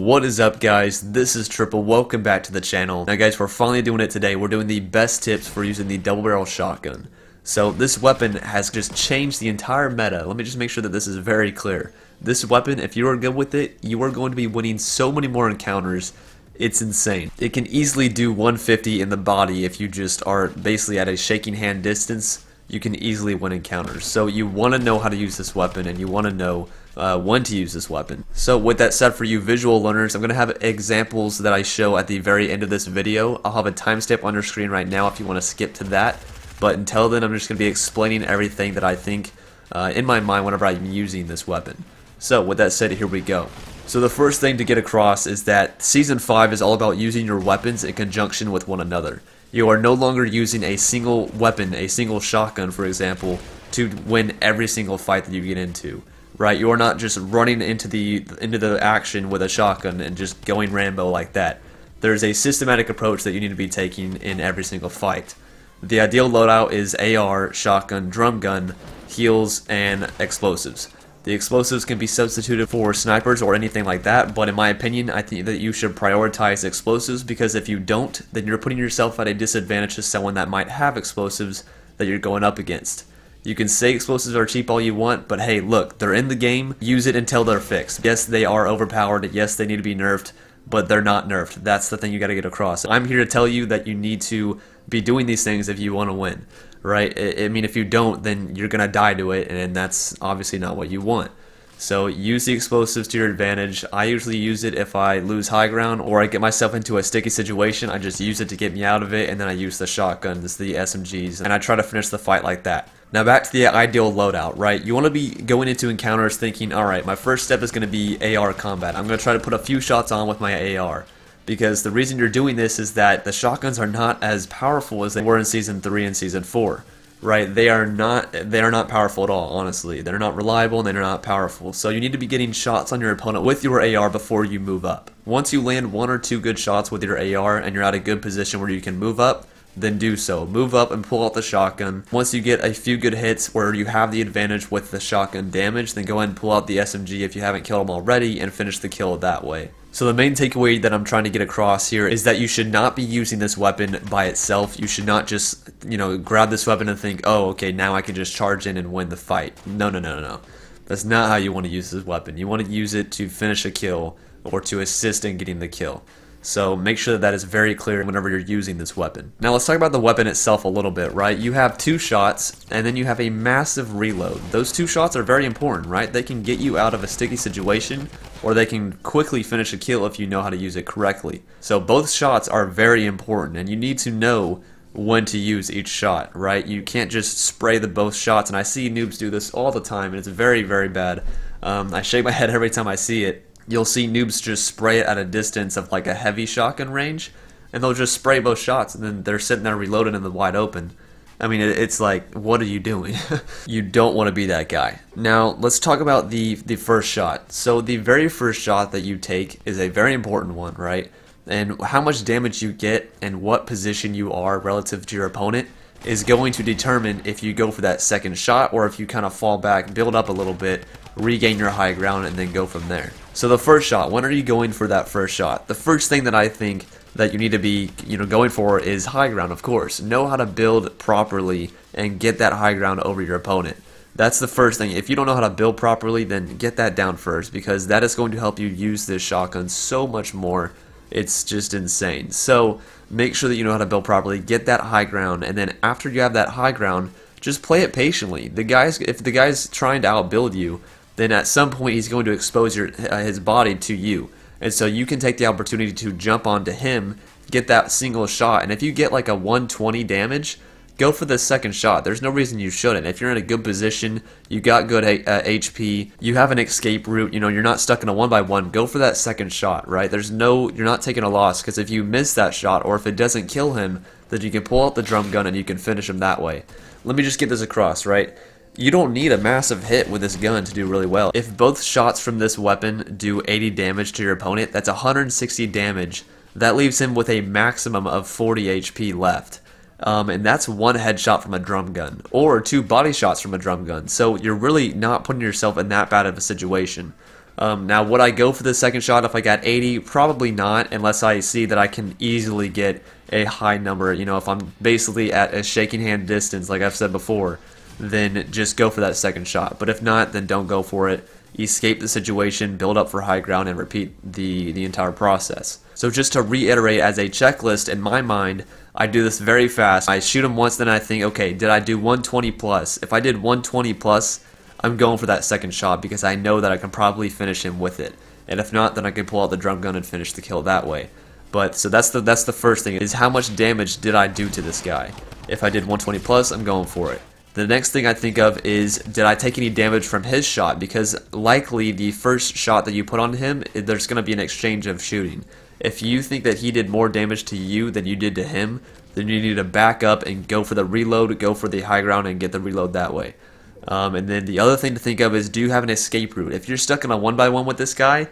What is up, guys? This is Trypal. Welcome back to the channel. Now guys, we're finally doing it today. We're doing the best tips for using the double barrel shotgun. So this weapon has just changed the entire meta. Let me just make sure that this is very clear. This weapon, if you are good with it, you are going to be winning so many more encounters. It's insane. It can easily do 150 in the body if you just are basically at a shaking hand distance. You can easily win encounters. So you want to know how to use this weapon, and you want to know when to use this weapon. So with that said, for you visual learners, I'm going to have examples that I show at the very end of this video. I'll have a timestamp on your screen right now if you want to skip to that. But until then, I'm just going to be explaining everything that I think in my mind whenever I'm using this weapon. So with that said, here we go. So the first thing to get across is that Season 5 is all about using your weapons in conjunction with one another. You are no longer using a single weapon, a single shotgun, for example, to win every single fight that you get into. Right? You are not just running into the action with a shotgun and just going Rambo like that. There's a systematic approach that you need to be taking in every single fight. The ideal loadout is AR, shotgun, drum gun, heals, and explosives. The explosives can be substituted for snipers or anything like that, but in my opinion, I think that you should prioritize explosives, because if you don't, then you're putting yourself at a disadvantage to someone that might have explosives that you're going up against. You can say explosives are cheap all you want, but hey, look, they're in the game. Use it until they're fixed. Yes, they are overpowered. Yes, they need to be nerfed, but they're not nerfed. That's the thing you got to get across. I'm here to tell you that you need to be doing these things if you want to win, right? I mean, if you don't, then you're going to die to it, and that's obviously not what you want. So use the explosives to your advantage. I usually use it if I lose high ground or I get myself into a sticky situation. I just use it to get me out of it, and then I use the shotguns, the SMGs, and I try to finish the fight like that. Now back to the ideal loadout, right? You want to be going into encounters thinking, alright, my first step is going to be AR combat. I'm going to try to put a few shots on with my AR. Because the reason you're doing this is that the shotguns are not as powerful as they were in Season 3 and Season 4. Right? They are not powerful at all, honestly. They're not reliable and they're not powerful. So you need to be getting shots on your opponent with your AR before you move up. Once you land 1 or 2 good shots with your AR and you're at a good position where you can move up, then do so. Move up and pull out the shotgun. Once you get a few good hits where you have the advantage with the shotgun damage, then go ahead and pull out the SMG if you haven't killed them already and finish the kill that way. So the main takeaway that I'm trying to get across here is that you should not be using this weapon by itself. You should not just, grab this weapon and think, oh, okay, now I can just charge in and win the fight. No. That's not how you want to use this weapon. You want to use it to finish a kill or to assist in getting the kill. So make sure that is very clear whenever you're using this weapon. Now let's talk about the weapon itself a little bit, right? You have 2 shots, and then you have a massive reload. Those 2 shots are very important, right? They can get you out of a sticky situation, or they can quickly finish a kill if you know how to use it correctly. So both shots are very important, and you need to know when to use each shot, right? You can't just spray the both shots, and I see noobs do this all the time, and it's very, very bad. I shake my head every time I see it. You'll see noobs just spray it at a distance of like a heavy shotgun range, and they'll just spray both shots, and then they're sitting there reloading in the wide open. I mean, it's like, what are you doing? You don't want to be that guy. Now, let's talk about the first shot. So the very first shot that you take is a very important one, right? And how much damage you get and what position you are relative to your opponent is going to determine if you go for that second shot or if you kind of fall back, build up a little bit, regain your high ground, and then go from there. So the first shot, when are you going for that first shot? The first thing that I think that you need to be going for is high ground, of course. Know how to build properly and get that high ground over your opponent. That's the first thing. If you don't know how to build properly, then get that down first, because that is going to help you use this shotgun so much more. It's just insane. So make sure that you know how to build properly, get that high ground, and then after you have that high ground, just play it patiently. If the guy's trying to outbuild you, then at some point he's going to expose his body to you. And so you can take the opportunity to jump onto him, get that single shot, and if you get like a 120 damage, go for the second shot. There's no reason you shouldn't. If you're in a good position, you got good HP, you have an escape route, you're not stuck in a 1-by-1, go for that second shot, right? You're not taking a loss, because if you miss that shot or if it doesn't kill him, then you can pull out the drum gun and you can finish him that way. Let me just get this across, right? You don't need a massive hit with this gun to do really well. If both shots from this weapon do 80 damage to your opponent, that's 160 damage. That leaves him with a maximum of 40 HP left. And that's 1 headshot from a drum gun, or 2 body shots from a drum gun. So you're really not putting yourself in that bad of a situation. Now, would I go for the second shot if I got 80? Probably not, unless I see that I can easily get a high number. You know, if I'm basically at a shaking hand distance, like I've said before, then just go for that second shot. But if not, then don't go for it. Escape the situation, build up for high ground, and repeat the entire process. So just to reiterate, as a checklist, in my mind, I do this very fast. I shoot him once, then I think, okay, did I do 120 plus? If I did 120 plus, I'm going for that second shot because I know that I can probably finish him with it. And if not, then I can pull out the drum gun and finish the kill that way. But so that's the first thing, is how much damage did I do to this guy? If I did 120 plus, I'm going for it. The next thing I think of is, did I take any damage from his shot? Because likely the first shot that you put on him, there's going to be an exchange of shooting. If you think that he did more damage to you than you did to him, then you need to back up and go for the reload, go for the high ground, and get the reload that way. And then the other thing to think of is, do you have an escape route? If you're stuck in a 1-by-1 with this guy,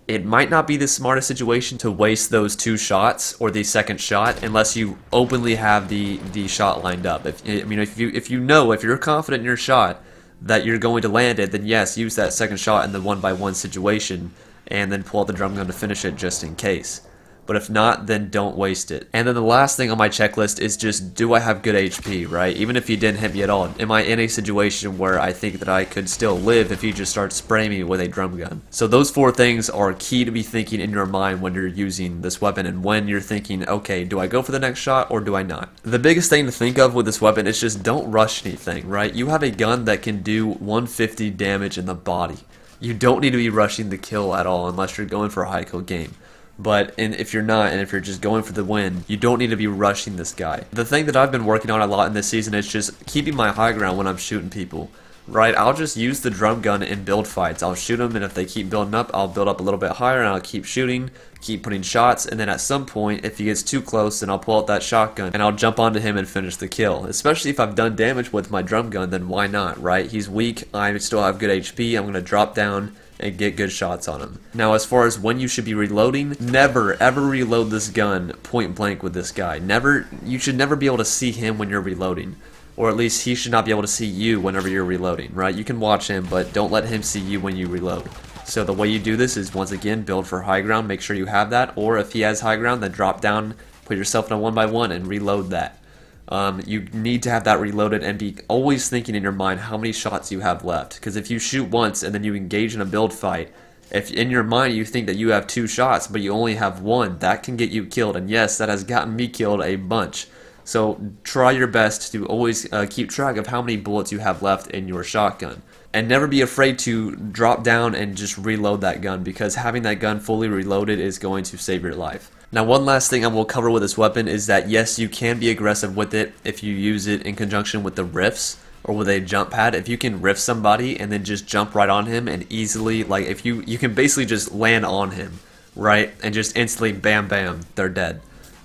it might not be the smartest situation to waste those 2 shots or the second shot unless you openly have the shot lined up. If you're confident in your shot that you're going to land it, then yes, use that second shot in the 1-by-1 situation and then pull out the drum gun to finish it just in case. But if not, then don't waste it. And then the last thing on my checklist is just, do I have good HP, right? Even if he didn't hit me at all, am I in a situation where I think that I could still live if he just starts spraying me with a drum gun? So those 4 things are key to be thinking in your mind when you're using this weapon and when you're thinking, okay, do I go for the next shot or do I not? The biggest thing to think of with this weapon is just don't rush anything, right? You have a gun that can do 150 damage in the body. You don't need to be rushing the kill at all unless you're going for a high kill game. But if you're not, and if you're just going for the win, you don't need to be rushing this guy. The thing that I've been working on a lot in this season is just keeping my high ground when I'm shooting people. Right, I'll just use the drum gun in build fights. I'll shoot them, and if they keep building up, I'll build up a little bit higher, and I'll keep shooting, keep putting shots, and then at some point, if he gets too close, then I'll pull out that shotgun, and I'll jump onto him and finish the kill. Especially if I've done damage with my drum gun, then why not, right? He's weak, I still have good HP, I'm going to drop down and get good shots on him. Now, as far as when you should be reloading, never ever reload this gun point blank with this guy. You should never be able to see him when you're reloading, or at least he should not be able to see you whenever you're reloading, right? You can watch him, but don't let him see you when you reload. So the way you do this is, once again, build for high ground, make sure you have that, or if he has high ground, then drop down, put yourself in a 1-by-1 and reload that. You need to have that reloaded and be always thinking in your mind how many shots you have left. Because if you shoot once and then you engage in a build fight, if in your mind you think that you have 2 shots but you only have 1, that can get you killed. And yes, that has gotten me killed a bunch. So try your best to always keep track of how many bullets you have left in your shotgun. And never be afraid to drop down and just reload that gun, because having that gun fully reloaded is going to save your life. Now, one last thing I will cover with this weapon is that yes, you can be aggressive with it if you use it in conjunction with the riffs or with a jump pad. If you can riff somebody and then just jump right on him and easily, like, if you can basically just land on him, right, and just instantly bam bam, they're dead.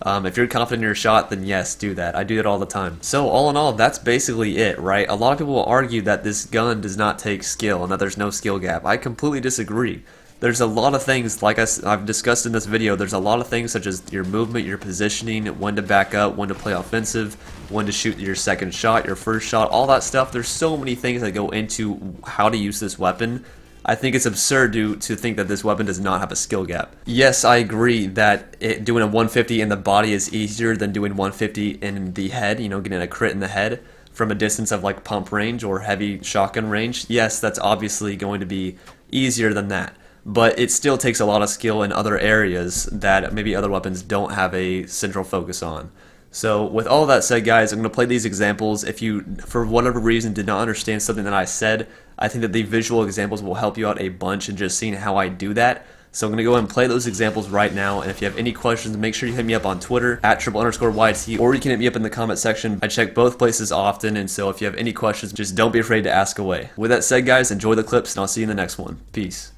If you're confident in your shot, then yes, do that. I do that all the time. So all in all, that's basically it, right? A lot of people will argue that this gun does not take skill and that there's no skill gap. I completely disagree. There's a lot of things, like I've discussed in this video, there's a lot of things such as your movement, your positioning, when to back up, when to play offensive, when to shoot your second shot, your first shot, all that stuff. There's so many things that go into how to use this weapon. I think it's absurd to think that this weapon does not have a skill gap. Yes, I agree that doing a 150 in the body is easier than doing 150 in the head, you know, getting a crit in the head from a distance of like pump range or heavy shotgun range. Yes, that's obviously going to be easier than that. But it still takes a lot of skill in other areas that maybe other weapons don't have a central focus on. So with all that said, guys, I'm going to play these examples. If you, for whatever reason, did not understand something that I said, I think that the visual examples will help you out a bunch in just seeing how I do that. So I'm going to go ahead and play those examples right now, and if you have any questions, make sure you hit me up on Twitter, at @Trypal_YT, or you can hit me up in the comment section. I check both places often, and so if you have any questions, just don't be afraid to ask away. With that said, guys, enjoy the clips, and I'll see you in the next one. Peace.